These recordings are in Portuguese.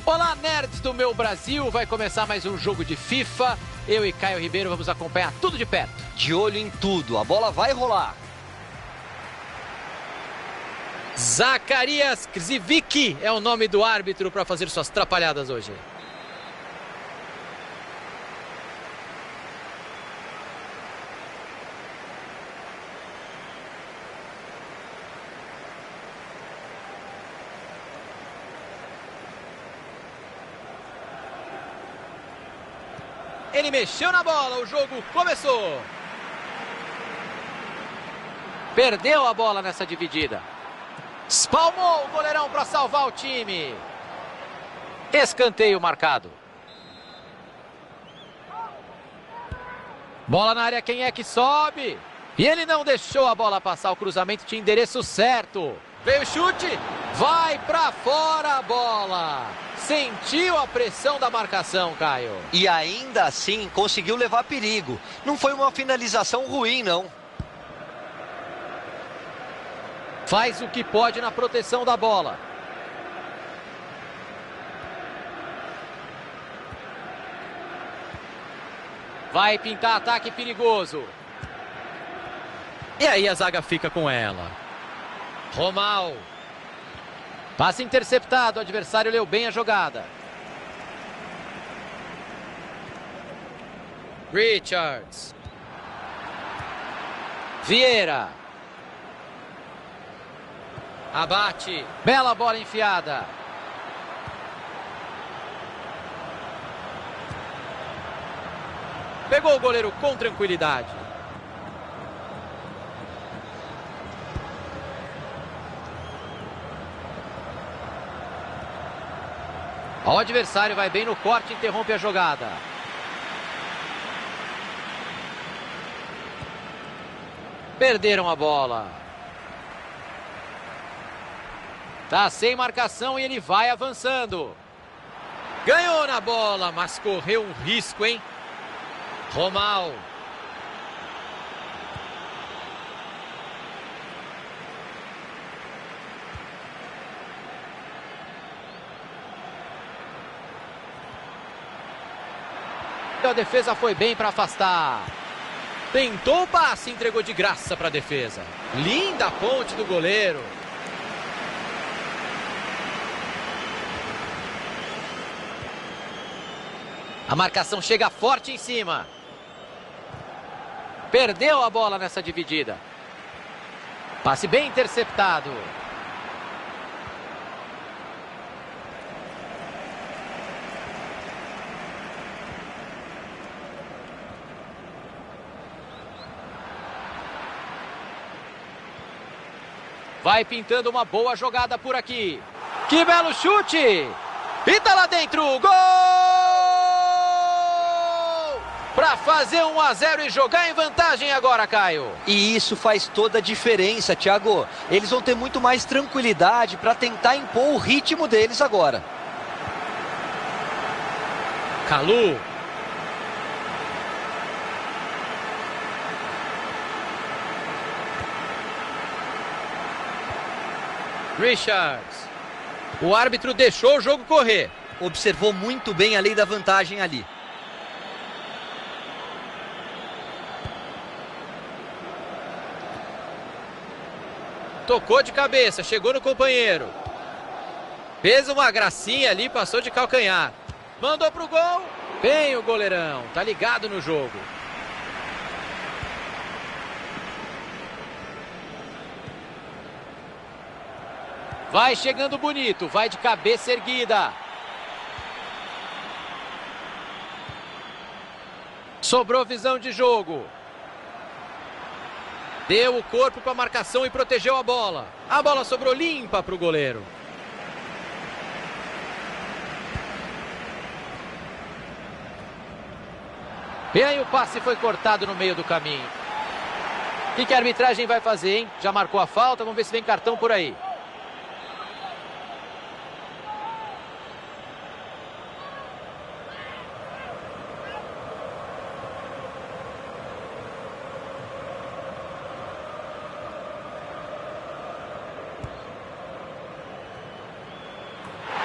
Olá, nerds do meu Brasil! Vai começar mais um jogo de FIFA. Eu e Caio Ribeiro vamos acompanhar tudo de perto. De olho em tudo, a bola vai rolar. Zacarias Krzywick é o nome do árbitro para fazer suas trapalhadas hoje. Ele mexeu na bola, o jogo começou. Perdeu a bola nessa dividida. Espalmou o goleirão para salvar o time. Escanteio marcado. Bola na área, quem é que sobe? E ele não deixou a bola passar, o cruzamento tinha endereço certo. Veio o chute, vai para fora a bola. Sentiu a pressão da marcação, Caio. E ainda assim conseguiu levar perigo. Não foi uma finalização ruim, não. Faz o que pode na proteção da bola. Vai pintar ataque perigoso. E aí a zaga fica com ela. Romal. Passe interceptado, o adversário leu bem a jogada. Richards. Vieira. Abate. Bela bola enfiada. Pegou o goleiro com tranquilidade. O adversário vai bem no corte e interrompe a jogada. Perderam a bola. Tá sem marcação e ele vai avançando. Ganhou na bola, mas correu um risco, hein? Romal. A defesa foi bem para afastar. Tentou o passe, entregou de graça para a defesa. Linda ponte do goleiro. A marcação chega forte em cima. Perdeu a bola nessa dividida. Passe bem interceptado. Vai pintando uma boa jogada por aqui. Que belo chute! E tá lá dentro, gol! Para fazer 1-0 e jogar em vantagem agora, Caio. E isso faz toda a diferença, Thiago. Eles vão ter muito mais tranquilidade para tentar impor o ritmo deles agora. Calu. Richards. O árbitro deixou o jogo correr. Observou muito bem a lei da vantagem ali. Tocou de cabeça, chegou no companheiro. Fez uma gracinha ali, passou de calcanhar. Mandou pro gol. Bem o goleirão, tá ligado no jogo. Vai chegando bonito, vai de cabeça erguida. Sobrou visão de jogo. Deu o corpo para a marcação e protegeu a bola. A bola sobrou limpa para o goleiro. E aí o passe foi cortado no meio do caminho. O que a arbitragem vai fazer, hein? Já marcou a falta, vamos ver se vem cartão por aí.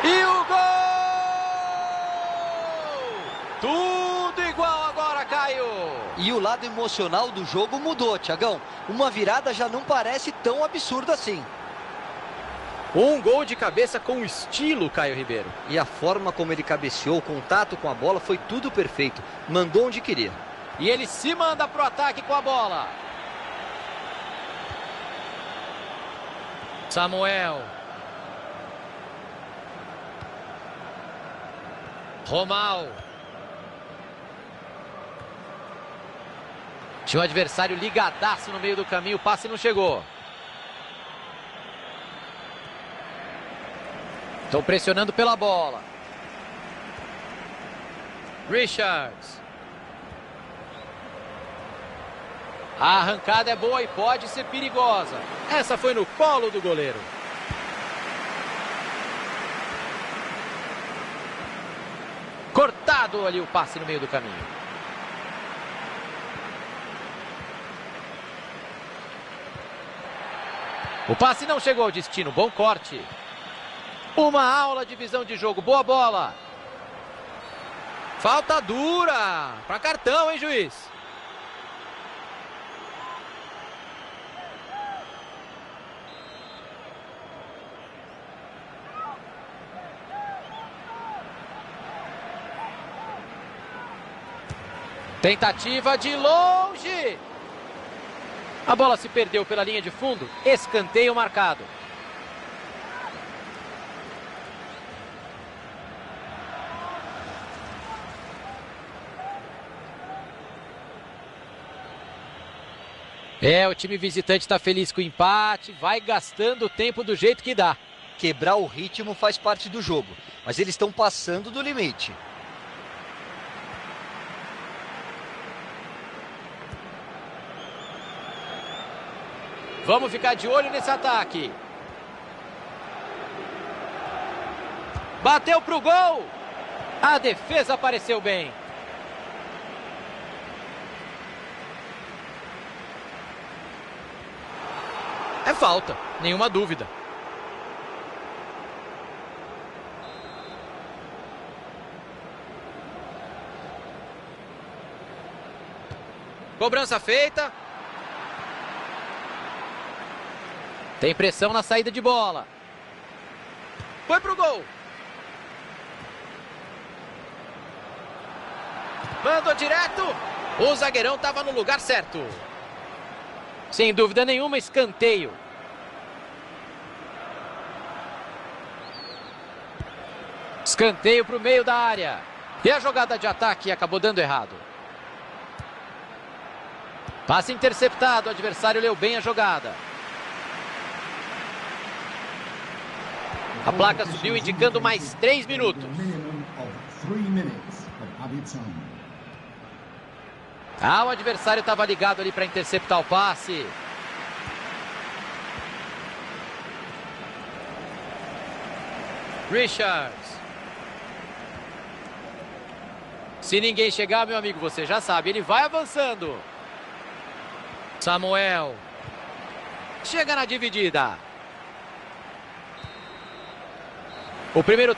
E o gol! E o lado emocional do jogo mudou, Thiagão. Uma virada já não parece tão absurdo assim. Um gol de cabeça com estilo, Caio Ribeiro. E a forma como ele cabeceou, o contato com a bola, foi tudo perfeito. Mandou onde queria. E ele se manda pro ataque com a bola. Samuel. Romal. Tinha um adversário ligadaço no meio do caminho, o passe não chegou. Estão pressionando pela bola. Richards. A arrancada é boa e pode ser perigosa. Essa foi no colo do goleiro. Cortado ali o passe no meio do caminho. O passe não chegou ao destino. Bom corte. Uma aula de visão de jogo. Boa bola. Falta dura. Para cartão, hein, juiz? Tentativa de longe. A bola se perdeu pela linha de fundo. Escanteio marcado. O time visitante está feliz com o empate. Vai gastando o tempo do jeito que dá. Quebrar o ritmo faz parte do jogo. Mas eles estão passando do limite. Vamos ficar de olho nesse ataque. Bateu pro gol. A defesa apareceu bem. É falta, nenhuma dúvida. Cobrança feita. Tem pressão na saída de bola. Foi pro gol. Mandou direto. O zagueirão estava no lugar certo. Sem dúvida nenhuma, escanteio. Escanteio para o meio da área. E a jogada de ataque acabou dando errado. Passe interceptado. O adversário leu bem a jogada. A placa subiu indicando mais 3 minutos. O adversário estava ligado ali para interceptar o passe. Richards. Se ninguém chegar, meu amigo, você já sabe, ele vai avançando. Samuel. Chega na dividida. O primeiro...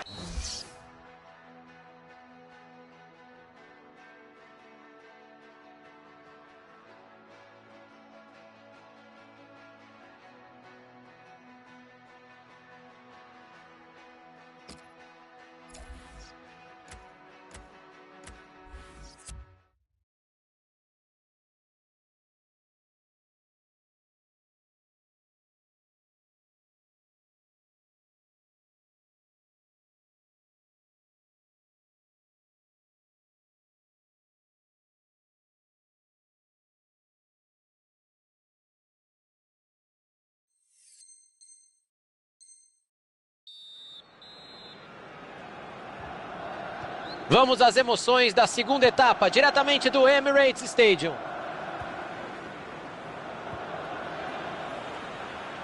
Vamos às emoções da segunda etapa, diretamente do Emirates Stadium.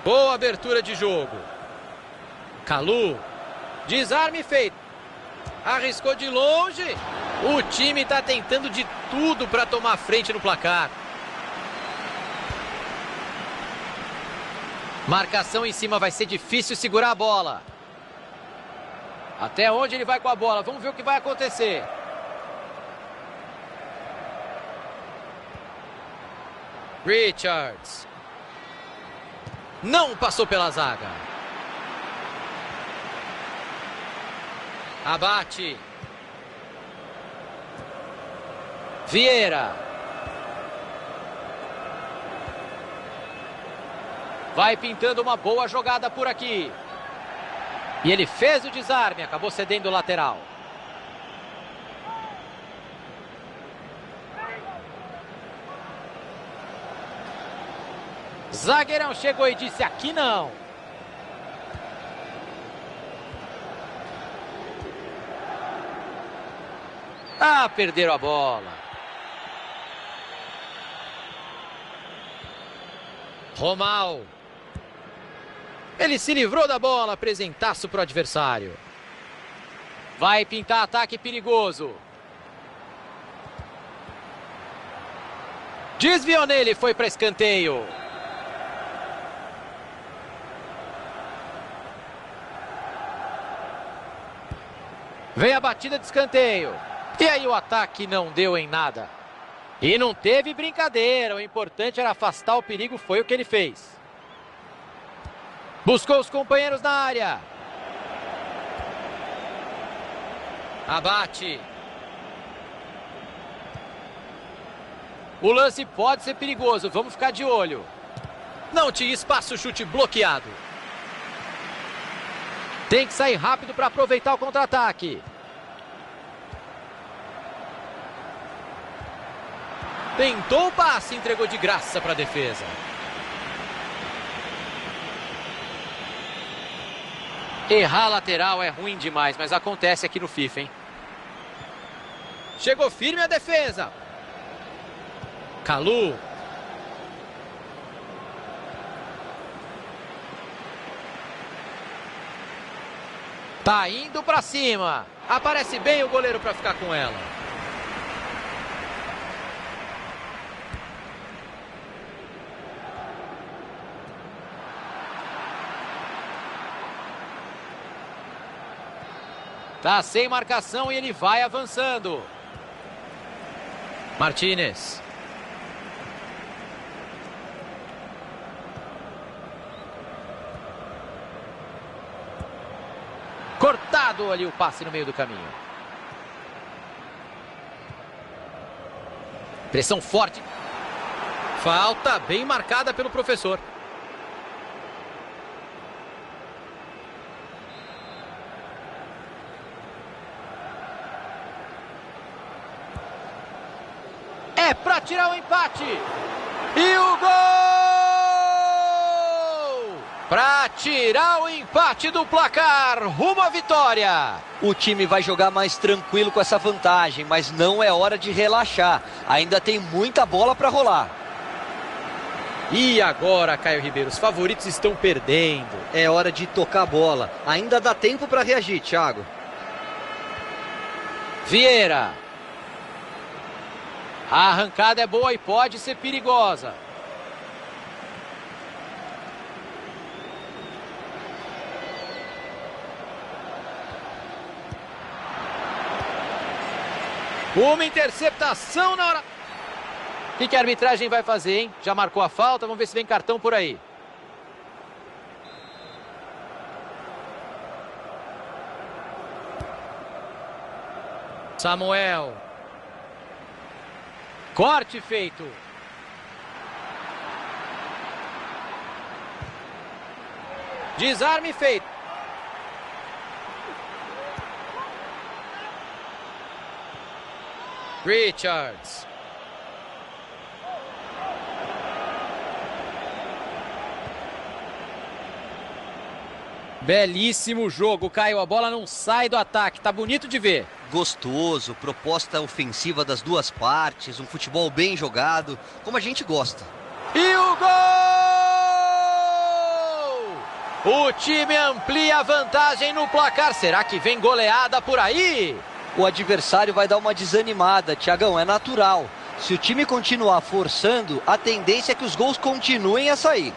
Boa abertura de jogo. Kalu. Desarme feito. Arriscou de longe. O time está tentando de tudo para tomar frente no placar. Marcação em cima, vai ser difícil segurar a bola. Até onde ele vai com a bola? Vamos ver o que vai acontecer. Richards. Não passou pela zaga. Abate. Vieira. Vai pintando uma boa jogada por aqui. E ele fez o desarme, acabou cedendo o lateral. Zagueirão chegou e disse: aqui não. Ah, perderam a bola. Romal. Ele se livrou da bola, apresentaço para o adversário. Vai pintar ataque perigoso. Desviou nele, foi para escanteio. Vem a batida de escanteio. E aí o ataque não deu em nada. E não teve brincadeira. O importante era afastar o perigo, foi o que ele fez. Buscou os companheiros na área. Abate. O lance pode ser perigoso, vamos ficar de olho. Não tinha espaço, chute bloqueado. Tem que sair rápido para aproveitar o contra-ataque. Tentou o passe, entregou de graça para a defesa. Errar a lateral é ruim demais, mas acontece aqui no FIFA, hein? Chegou firme a defesa. Calu. Tá indo para cima. Aparece bem o goleiro para ficar com ela. Tá sem marcação e ele vai avançando. Martínez. Cortado ali o passe no meio do caminho. Pressão forte. Falta bem marcada pelo professor. É para tirar o empate. E o gol! Para tirar o empate do placar, rumo à vitória. O time vai jogar mais tranquilo com essa vantagem, mas não é hora de relaxar. Ainda tem muita bola para rolar. E agora, Caio Ribeiro, os favoritos estão perdendo. É hora de tocar a bola. Ainda dá tempo para reagir, Thiago. Vieira. A arrancada é boa e pode ser perigosa. Uma interceptação na hora. O que a arbitragem vai fazer, hein? Já marcou a falta, vamos ver se vem cartão por aí. Samuel. Corte feito. Desarme feito. Richards. Belíssimo jogo, Caio. A bola não sai do ataque. Tá bonito de ver. Gostoso, proposta ofensiva das duas partes, um futebol bem jogado, como a gente gosta. E o gol! O time amplia a vantagem no placar. Será que vem goleada por aí? O adversário vai dar uma desanimada, Thiagão, é natural. Se o time continuar forçando, a tendência é que os gols continuem a sair.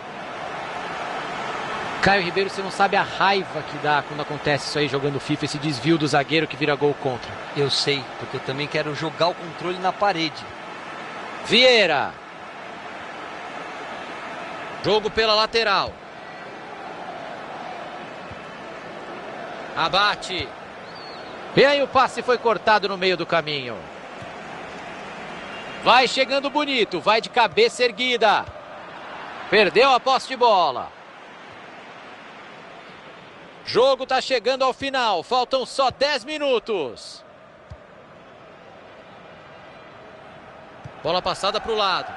Caio Ribeiro, você não sabe a raiva que dá quando acontece isso aí jogando FIFA, esse desvio do zagueiro que vira gol contra. Eu sei, porque eu também quero jogar o controle na parede. Vieira. Jogo pela lateral. Abate. E aí o passe foi cortado no meio do caminho. Vai chegando bonito, vai de cabeça erguida. Perdeu a posse de bola. Jogo tá chegando ao final, faltam só 10 minutos. Bola passada para o lado.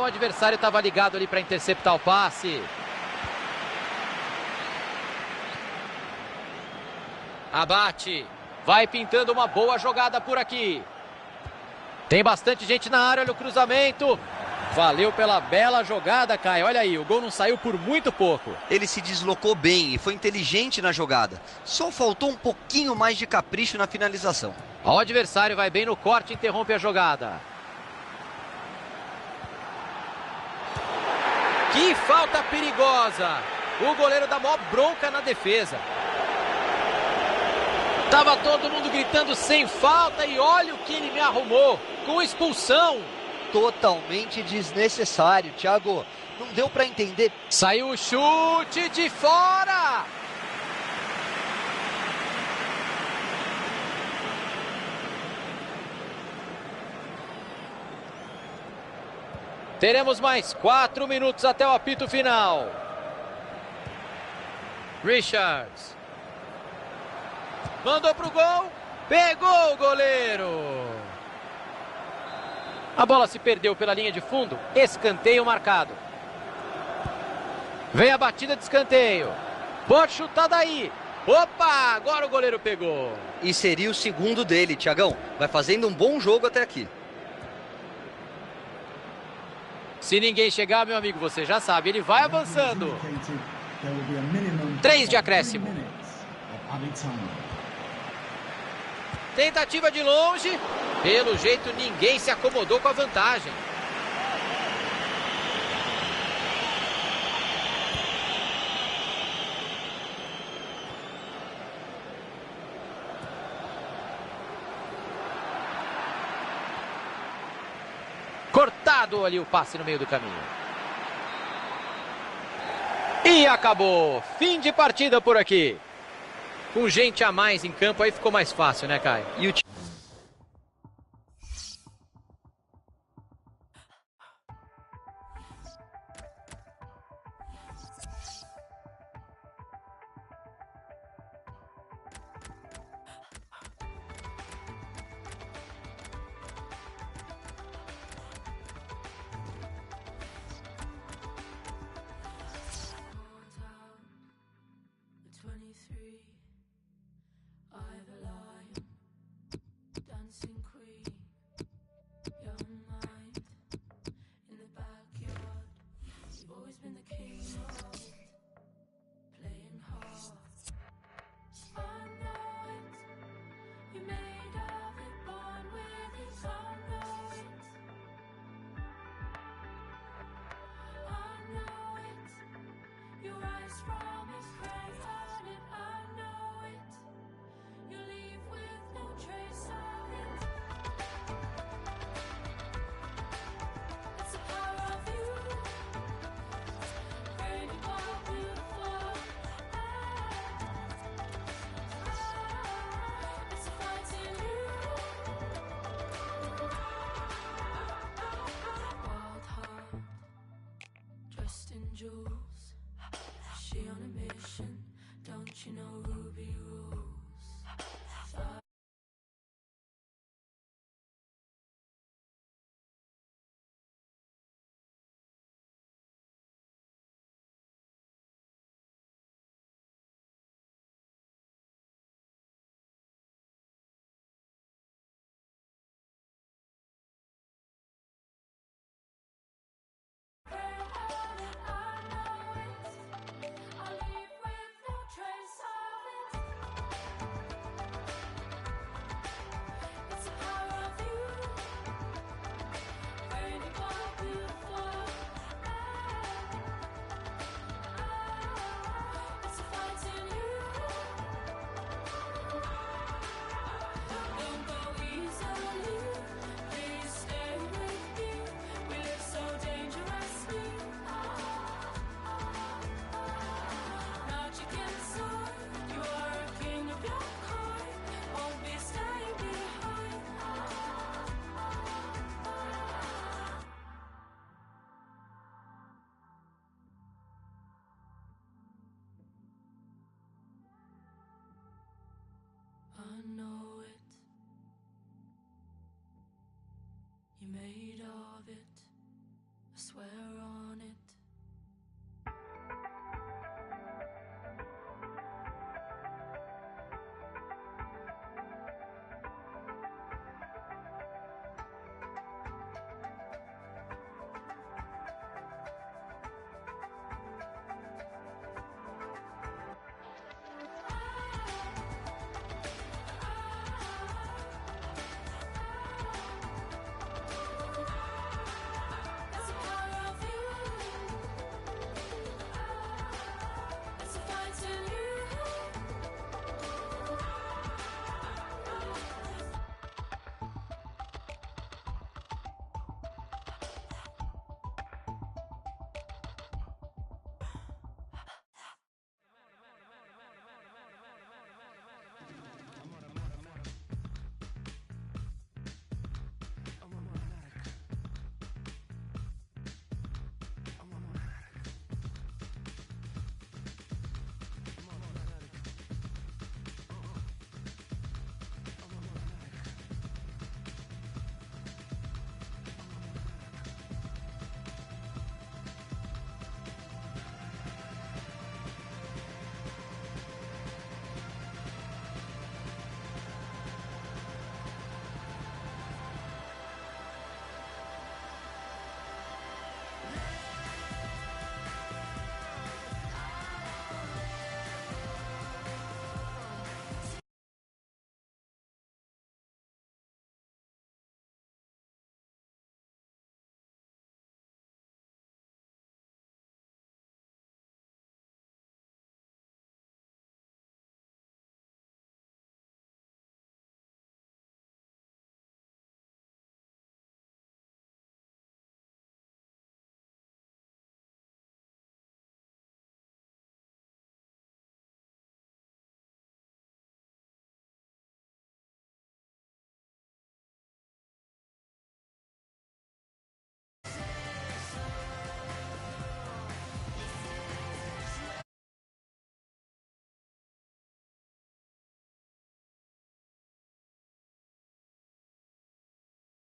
O adversário estava ligado ali para interceptar o passe. Abate. Vai pintando uma boa jogada por aqui. Tem bastante gente na área, olha o cruzamento. Valeu pela bela jogada, Caio. Olha aí, o gol não saiu por muito pouco. Ele se deslocou bem e foi inteligente na jogada. Só faltou um pouquinho mais de capricho na finalização. O adversário vai bem no corte e interrompe a jogada. Que falta perigosa. O goleiro dá maior bronca na defesa. Tava todo mundo gritando sem falta e olha o que ele me arrumou. Com expulsão. Totalmente desnecessário, Thiago. Não deu para entender. Saiu o chute de fora. Teremos mais 4 minutos até o apito final. Richards. Mandou pro gol. Pegou o goleiro. A bola se perdeu pela linha de fundo. Escanteio marcado. Vem a batida de escanteio. Pode chutar daí. Opa, agora o goleiro pegou. E seria o segundo dele, Thiagão. Vai fazendo um bom jogo até aqui. Se ninguém chegar, meu amigo, você já sabe, ele vai avançando. 3 de acréscimo. Tentativa de longe. Pelo jeito, ninguém se acomodou com a vantagem. Cortado ali o passe no meio do caminho. E acabou. Fim de partida por aqui. Com gente a mais em campo, aí ficou mais fácil, né, Caio? E o